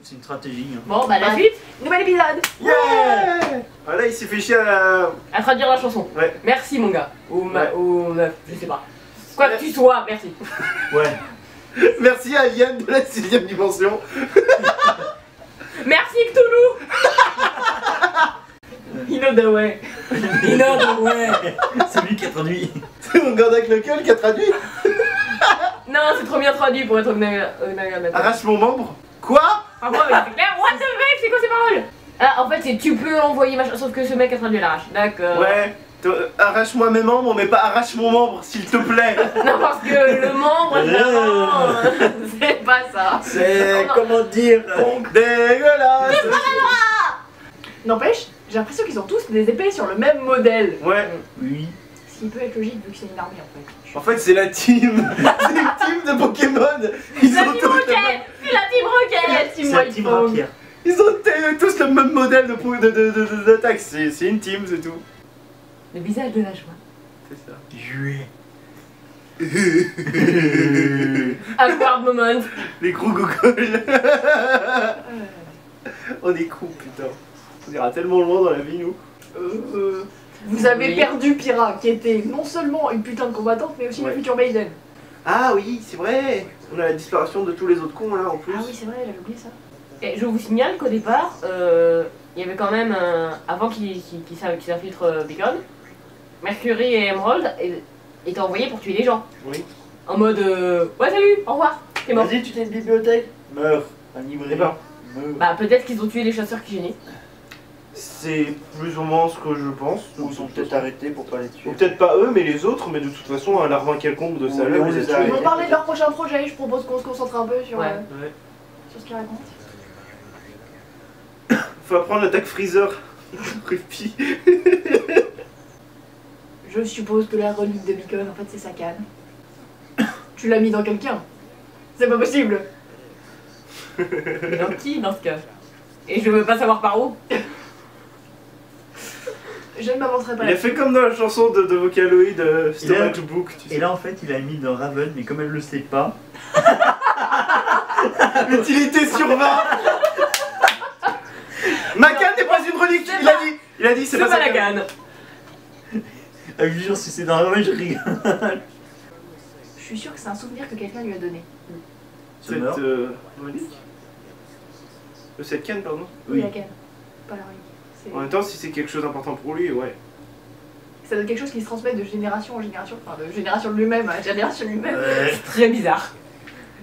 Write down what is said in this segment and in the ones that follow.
c'est une stratégie. Hein. Bon, bah la suite, nouvel épisode. Yeah. Voilà, il s'est fait chier à traduire la chanson. Ouais. Merci mon gars. Ou meuf, je sais pas. Quoi que tu sois, merci. Ouais. Merci à Alien de la 6ème dimension. Merci Cthulhu. You know the way. You know the way. C'est lui qui a traduit. C'est mon gars Knuckle qui a traduit. Non, c'est trop bien traduit pour être Arrache mon membre. Quoi? Ah ouais, mais c'est clair. What the fuck, c'est quoi ces paroles? Ah, en fait, c'est tu peux envoyer machin, sauf que ce mec a traduit à l'arrache. D'accord. Ouais. Arrache-moi mes membres, mais pas arrache mon membre, s'il te plaît. Non, parce que le membre, c'est pas ça. C'est comment dire dégueulasse. N'empêche, j'ai l'impression qu'ils ont tous des épées sur le même modèle. Ouais. Oui. Ce qui peut être logique vu que c'est une armée en fait. En fait, c'est la team. C'est une team de Pokémon. Ils La ont team tous Rocket. C'est la team Rocket. C'est la team Rapier. Ils ont tous le même modèle d'attaque. C'est une team, c'est tout. Le visage de la joie. C'est ça. Jouer. Awkward moment. Les gros gogoles. On est cons, putain. On ira tellement loin dans la vie, nous. Vous avez Oui. perdu Pyra, qui était non seulement une putain de combattante, mais aussi Ouais. la future Maiden. Ah oui, c'est vrai. On a la disparition de tous les autres cons, là, en plus. Ah oui, c'est vrai, j'avais oublié ça. Et je vous signale qu'au départ, il y avait quand même, avant qu'il s'infiltre Beacon, Mercury et Emerald étaient envoyés pour tuer les gens. Oui. En mode ouais salut, au revoir, t'es mort. Vas-y, tu t'es une bibliothèque. Meurs. Un livre. Eh ben. Meurs. Bah peut-être qu'ils ont tué les chasseurs qui gênaient. C'est plus ou moins ce que je pense. Ils sont peut-être arrêtés pour pas les tuer. Ou peut-être pas eux, mais les autres, mais de toute façon, un larvin quelconque de Oui, salaud, on les les a a Ils tués. vont parler de leur prochain projet, je propose qu'on se concentre un peu sur, Ouais. Ouais. sur ce qu'ils racontent. Faut apprendre l'attaque Freezer. Rupi. Je suppose que la relique de Beacon, en fait, c'est sa canne. Tu l'as mis dans quelqu'un. C'est pas possible. Mais dans qui dans ce cas? Et je veux pas savoir par où. Je ne m'avancerai pas Il a là. fait comme dans la chanson de Vocaloid, Stomach Book, tu Et sais. là, en fait, il a mis dans Raven, mais comme elle le sait pas. Utilité sur 20. Ma canne n'est pas une relique, il a dit c'est C'est pas pas sa la canne. canne. Ah, je vous jure, si c'est dans Raven, je rigole. Je suis sûre que c'est un souvenir que quelqu'un lui a donné. Cette meurt. relique cette canne, pardon. Oui, la canne. Pas la relique. En même temps, si c'est quelque chose d'important pour lui, ouais. Ça doit être quelque chose qui se transmet de génération en génération. Enfin, de génération de lui-même à génération lui-même. Ouais. Très bizarre.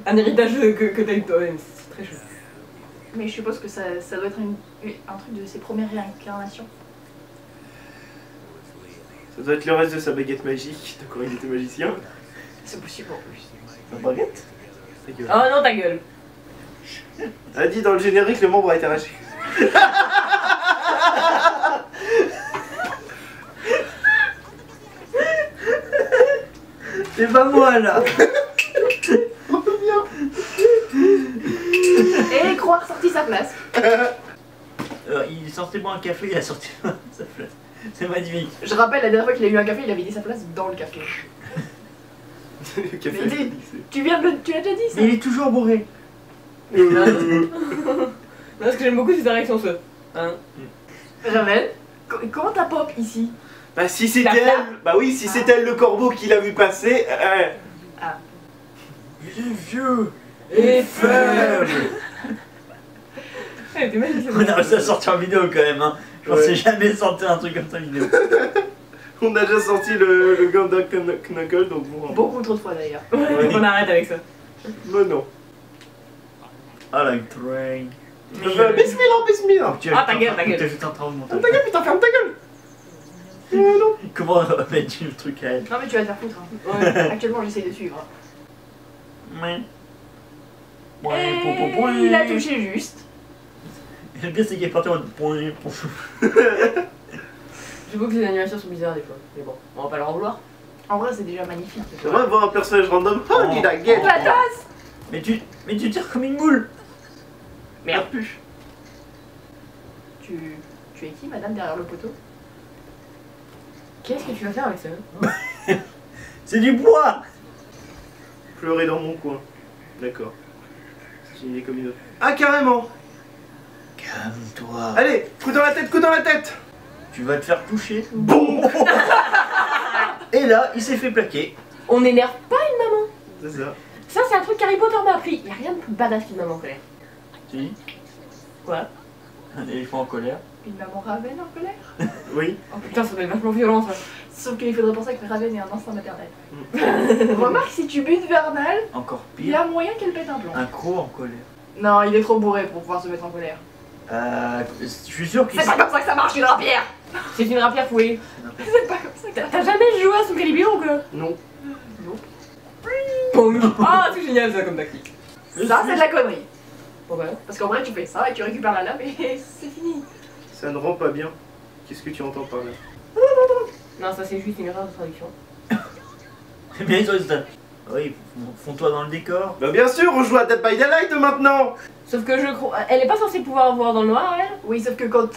Un héritage que t'as eu toi-même, c'est très chouette. Mais je suppose que ça doit être un truc de ses premières réincarnations. Ça doit être le reste de sa baguette magique, de quand il était magicien. C'est possible en plus. La baguette. Ta gueule. Oh non ta gueule. A dit dans le générique, le membre a été arraché. C'est pas moi là. Et croire sorti sa place. Il sortait boire un café, il a sorti sa place. C'est magnifique. Je rappelle, la dernière fois qu'il a eu un café, il a vidé sa place dans le café. Le café. Mais dis- Tu l'as déjà dit ça. Mais il est toujours bourré. Non, ce que j'aime beaucoup c'est ta réaction ce. Hein. Jamel, comment t'as pop ici? Bah si c'était La elle, flamme. bah oui, si c'était elle le corbeau qui l'a vu passer, Il est vieux. Et Faible. Eh, t'es magnifique. On a réussi à sortir en vidéo quand même. Hein. Je Ouais. pensais jamais sortir un truc comme ça en vidéo. on a déjà sorti le Gundam Knuckle, donc bon. Beaucoup trop de fois d'ailleurs. Ouais. On arrête avec ça. Mais non. I like train. Bismillah, bismillah. Ah, ta gueule, ta gueule. T'as juste un travail de Ferme montage. ta gueule, putain, ferme ta gueule. Non. Comment mettre le truc à elle? Non mais tu vas te faire foutre. Hein. Ouais. Actuellement j'essaie de suivre. Ouais. Et il a touché juste. Le pire c'est qu'il est parti en mode point. J'avoue que les animations sont bizarres des fois. Mais bon, on va pas leur en vouloir. En vrai c'est déjà magnifique. J'aimerais voir un personnage random. Oh, il a guette. La tasse. Mais tu tires comme une boule. Merde. Pu. Tu es qui madame derrière le poteau? Qu'est-ce que tu vas faire avec ça? C'est du bois. Pleurer dans mon coin. D'accord. C'est une idée comme une autre. Ah, carrément. Calme-toi. Allez, coup dans la tête, coup dans la tête. Tu vas te faire toucher. Bon. Et là, il s'est fait plaquer. On n'énerve pas une maman. C'est ça. Ça, c'est un truc qu'Harry Potter m'a appris. Y'a rien de plus badass qu'une maman en colère. Si. Quoi? Un éléphant en colère. Une maman Raven en colère. Oui. Oh putain, ça doit être vachement violent ça. Sauf qu'il faudrait penser que Raven est un instinct maternel. Remarque, si tu butes Vernal, Encore il y a pire. moyen qu'elle pète un plomb. Un croc en colère. Non, il est trop bourré pour pouvoir se mettre en colère. Je suis sûr qu'il C'est pas comme ça que ça marche une rapière. C'est une rapière fouée. C'est pas comme ça que ça T'as jamais joué à son Calibur ou quoi? Non. Ah, c'est génial ça comme tactique. Ça, c'est de la connerie. Pourquoi? Parce qu'en vrai, tu fais ça et tu récupères la lame et c'est fini. Ça ne rend pas bien. Qu'est-ce que tu entends par là? Non, ça c'est juste une erreur de traduction. C'est bien, ils ont ça. Oui, fonds-toi dans le décor. Bah bien sûr, on joue à Dead by Daylight maintenant. Sauf que je crois. Elle est pas censée pouvoir voir dans le noir, elle? Oui, sauf que quand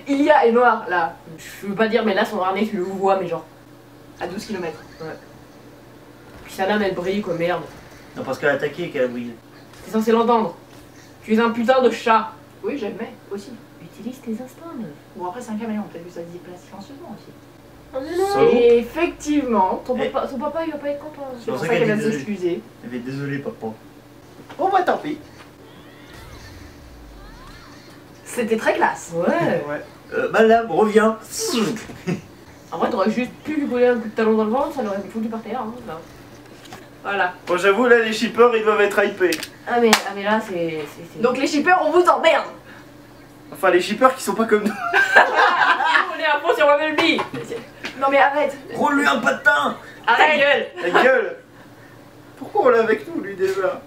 Ilia est noire, là, Je veux pas dire, mais là son harnais, tu le vois, mais genre. à 12 km. Puis sa lame elle brille quoi, merde. Non, parce qu'elle a attaqué et qu'elle a brillé. T'es censé l'entendre. Tu es un putain de chat. Oui, j'admets, aussi. Utilise tes instincts, meuf. Bon, après, c'est un caméléon, peut-être que ça se déplace silencieusement aussi. Oh non, So- Et effectivement, ton papa il va pas être content. c'est pour pour ça ça qu'elle qu'elle va est désolée. s'excuser. Elle fait désolé, papa. Bon bah tant pis. C'était très classe. Ouais. Ouais. Madame, reviens. En vrai, t'aurais juste pu lui coller un coup de talon dans le ventre, ça l'aurait foutu par terre. Hein, là. Voilà. Bon j'avoue là les shippers ils doivent être hypés. Ah mais là c'est. Donc les shippers, on vous emmerde. Enfin les shippers qui sont pas comme nous. on est à fond sur Bumblebee. Non mais arrête. Roule-lui un patin. Arrête gueule. La gueule. Pourquoi on l'a avec nous lui déjà?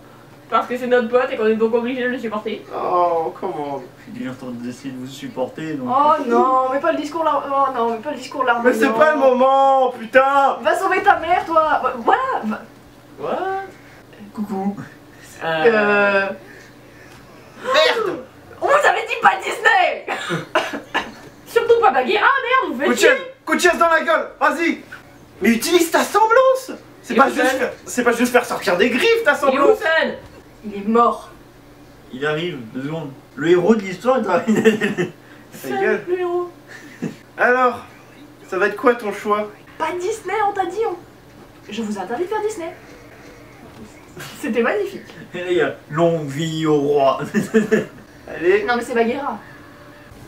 Parce que c'est notre pote et qu'on est donc obligé de le supporter. Oh comment? Je suis en train d'essayer de vous supporter, donc... Oh non, mais pas le discours là. Oh non, mais pas le discours là. Mais c'est pas le moment, putain. Va sauver ta mère, toi. Voilà. What? Coucou. Merde. On vous avait dit pas Disney. Surtout pas Bagheera, merde, vous Coup faites de chier. chaise, coup de chaise dans la gueule, vas-y. Mais utilise ta semblance. C'est Et pas, où juste ça c'est pas juste faire sortir des griffes ta Il est où semblance. Sun? Il est mort. Il arrive, 2 secondes. Le héros de l'histoire est arrivé. Ta gueule. Le héros. Alors, ça va être quoi ton choix? Pas Disney, on t'a dit. Je vous interdis de faire Disney. C'était magnifique. Et là, il y a longue vie au roi. Allez. Non mais c'est Bagheera.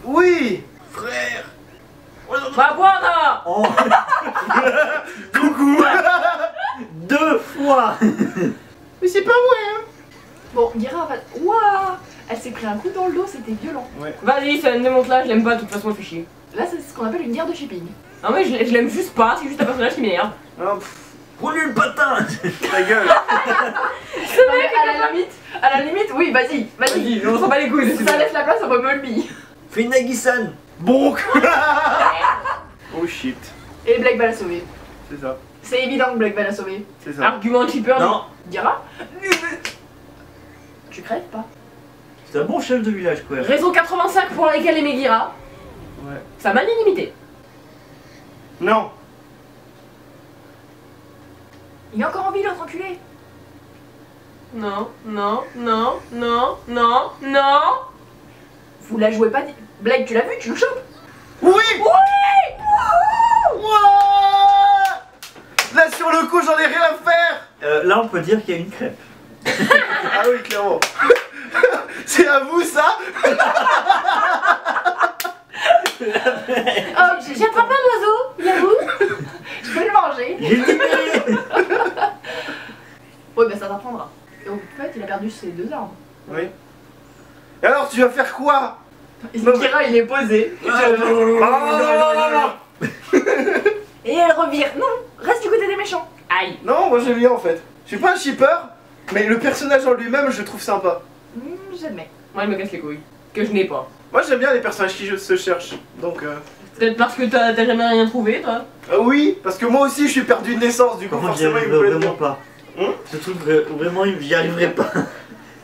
Oui. Frère. Va boire là. Oh. Coucou. 2 fois. Mais c'est pas vrai hein. Bon, Guéra va. Waouh. Elle s'est pris un coup dans le dos, c'était violent. Vas-y, Sun, démonte-la, je l'aime pas, de toute façon, elle fait chier. Là, c'est ce qu'on appelle une guerre de shipping. Non mais je l'aime juste pas, c'est juste un personnage qui m'énerve. Ah, pff, Roule-lui le patin. ta gueule. Non, mais à la limite, oui, vas-y, vas-y. on s'en bat les couilles. Ça laisse la place à Bumblebee. Fais une Nagi-san. Bon. Oh shit. Et Black va la sauver. C'est ça. C'est évident que Black va la sauver. C'est ça. Argument de shipper. Non. Guéra. Tu crèves pas. C'est un bon chef de village, quoi. Raison 85 pour laquelle aimer Guéra. Ouais. Sa magnanimité. Non. Il a encore envie, l'autre enculé. Non, non, non, non, non, non. Vous la jouez pas. Black, tu l'as vu, tu le chopes. Oui. Ouais. Là sur le coup j'en ai rien à faire. Là, on peut dire qu'il y a une crêpe. Ah oui clairement. C'est à vous ça. Oh, j'ai attrapé un oiseau, il avoue. Je peux le manger. J'ai libéré. Ouais, bah ça t'apprendra. Et en fait, il a perdu ses 2 armes. Oui. Et alors tu vas faire quoi? Guéra, il est posé. Et elle revire. Non, reste du côté des méchants. Aïe. Non, moi j'aime bien en fait. Je suis pas un shipper, mais le personnage en lui-même je le trouve sympa. J'admets. Moi, il me casse les couilles. Que je n'ai pas. Moi j'aime bien les personnages qui se cherchent. Donc Peut-être parce que t'as jamais rien trouvé, toi. oui, parce que moi aussi je suis perdu de naissance, du coup Par contre, j'y forcément il me arriverai plaît vraiment bien. pas. Hein? Ce truc, vraiment, j'y arriverai pas.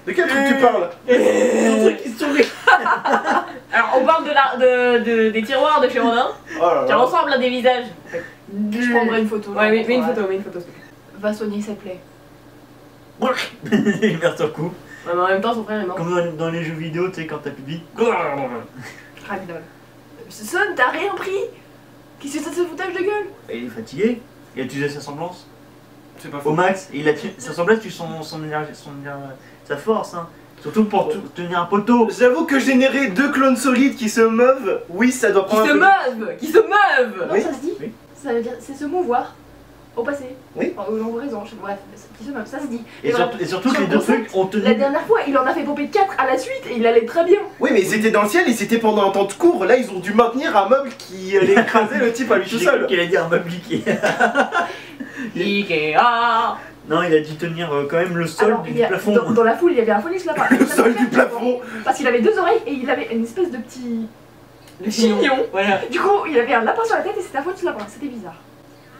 De quel truc tu parles? Ce truc qui sourit. Alors, on parle des tiroirs de chez Rodin. Oh là Qui là. ressemblent à des visages. Je prendrai une photo. Ouais, mets une photo, s'il te plaît. Va soigner cette plaie. Il meurt sur le coup. Ouais, mais en même temps, son frère est mort. Comme dans les jeux vidéo, tu sais, quand t'as plus de vie. Ragdoll. Son, t'as rien pris. Qu'est-ce que c'est ce foutage de gueule? Il est fatigué. Il a utilisé sa semblance C'est pas au faux. max. Et il a sa semblance tue son énergie, sa force. Hein. Surtout pour tenir un poteau. J'avoue que générer 2 clones solides qui se meuvent, oui, ça doit Qui prendre se un peu meuvent! Qui se meuvent! Non, Oui. ça se dit. Oui. Ça veut dire, c'est se mouvoir. Au passé. Oui. Enfin, ou en raison, bref, qui se meuvent, ça se dit. Et, surtout sur que les le deux concept, trucs ont tenu. La dernière fois, il en a fait popper 4 à la suite et il allait très bien. Oui, mais ils étaient dans le ciel et c'était pendant un temps de cours. Là, ils ont dû maintenir un meuble qui allait écraser le type à lui tout J'ai cru seul. qu'il allait dire un meuble Ikea. Ikea! Non, il a dû tenir quand même le sol Alors, du il y a- plafond. dans la foule, il y avait un phonix lapin. Le sol du plafond. Parce qu'il avait 2 oreilles et il avait une espèce de petit Le chignon. Voilà. Du coup, il avait un lapin sur la tête et c'était un phonix lapin. C'était bizarre.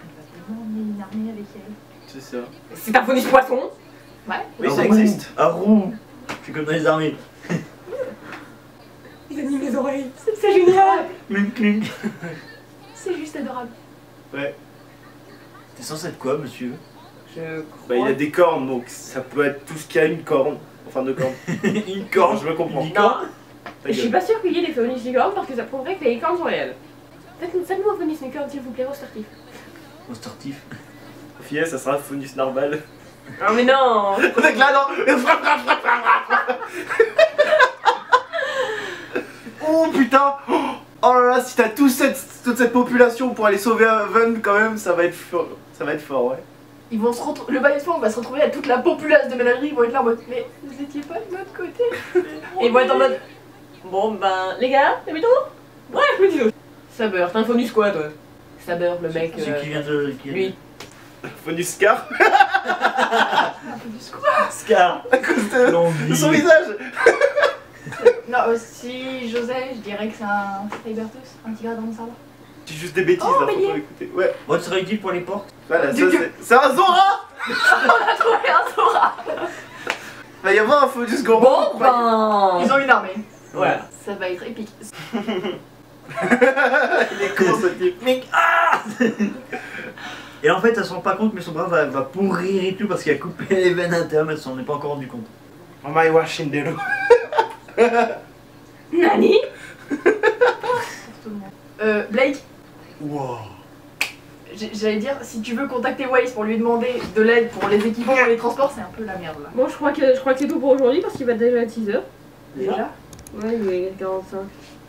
Il va tellement emmener une armée avec elle. C'est ça. C'est un phonix poisson. Ouais. Oui, Un ça roux, existe. Un roux. C'est comme dans les armées. Il anime les oreilles. C'est génial. Clink, clink. C'est juste adorable. Ouais. T'es censé être quoi, monsieur? Je Bah, il a des cornes, donc ça peut être tout ce qui a une corne. Enfin, 2 cornes. Une Corne, je me comprends. Une Non, Ta je suis gueule. pas sûre qu'il y ait des phonix licornes parce que ça prouverait que les licornes sont réelles. Faites-nous un phonix licorne s'il vous plaît, restertif. Au startif. Fier, ça sera Phonus Narval. Ah mais non! Avec là, non. Oh putain. Oh là là, si t'as toute cette population pour aller sauver Haven, quand même, ça va être fort. Ça va être fort, ouais. Ils vont se retrouver. Le Baillesfort va se retrouver à toute la populace de ménagerie. Ils vont être là en mode. Mais vous étiez pas de notre côté. Et ils vont être en mode. Bon ben, les gars, t'es plutôt? Ouais, je me dis. Saber, t'es un phonix quoi toi? Saber, le mec. Celui qui vient de. Lui. Phonus Scar. Un peu du squat. Scar. À cause de Longue son vie. visage. Non, si j'osais, je dirais que c'est un Cybertus, un tigre dans le sabre. C'est juste des bêtises, Oh, hein, faut bélier. pas écouter. Ouais, Bon, tu serais utile pour les portes. voilà, ça Du- c'est un Zora. On a trouvé un Zora. Il va y avoir un Phonus Goron. Bon ben. Ils ont une armée. Voilà. Ça va être épique. Il est con ce type. Mec, ah. Et en fait, elle se rend pas compte, mais son bras va pourrir et tout parce qu'il a coupé les veines internes, elle s'en est pas encore rendu compte. Mamaï wa Shindero. Nani? Blake, Wow. j'allais dire, si tu veux contacter Waze pour lui demander de l'aide pour les équipements et les transports, c'est un peu la merde là. Bon, je crois que c'est tout pour aujourd'hui parce qu'il va déjà être 6h. Déjà. Ouais, il est 45.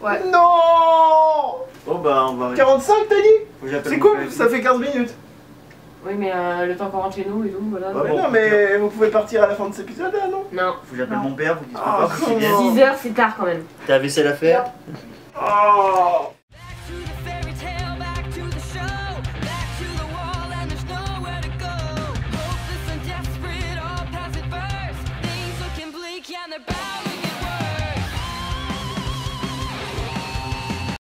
Ouais. Non. Oh bah, on va arrêter. 45 t'as dit? Faut que j'appelle C'est mon cool, père. ça fait 15 minutes. Oui, mais le temps qu'on rentre chez nous et tout, voilà. Ah Mais bon. non, mais vous pouvez partir à la fin de cet épisode là, non? Non. Faut que j'appelle Non. mon père, faut qu'il se Ah, prépare, faut qu'il comment vienne. 6h, c'est tard quand même. T'as vaisselle à faire? Oh. Back to the fairy tale, back to the show, back to the wall, and there's nowhere to go. Hopeless and desperate, all passive verse. Things looking bleak, and they're back.